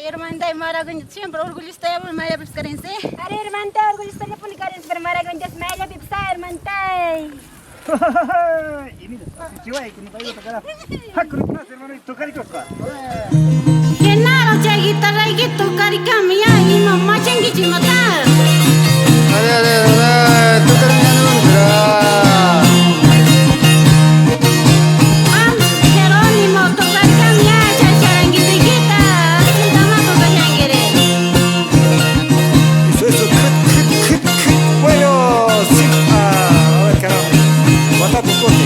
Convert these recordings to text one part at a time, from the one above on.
Hermandad Maraguña, siempre orgullosa de Maya Piscarense. Hermandad orgullosa de Punicarense, pero Maraguña es Maya Pipsa, hermandad. Genaro Chagita Raiguito Caricamia y mamá Changuichi Matar. tú terminando Jerónimo Tocaricamia, Chacharanguitiguita, Sintama Tocayangere. Eso, bueno, sí, a ver, caramba, guata popote.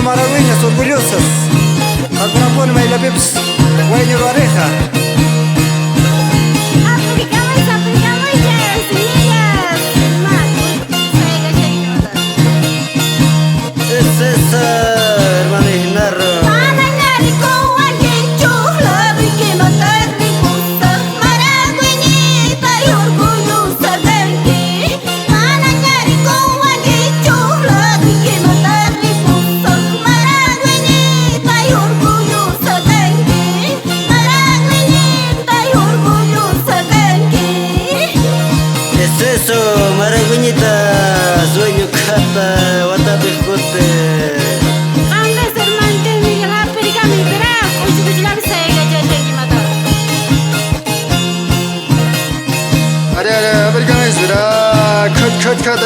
Maravillas orgullosas, alguna pone la pips, guayo la oreja. Es esa, hermano Ignarro. Maraguñita, sueño cata, guatapejote. Andes hermante Miguel Pericami, pero hoy se la visa ella Changi Matar. Are, americano es, cut,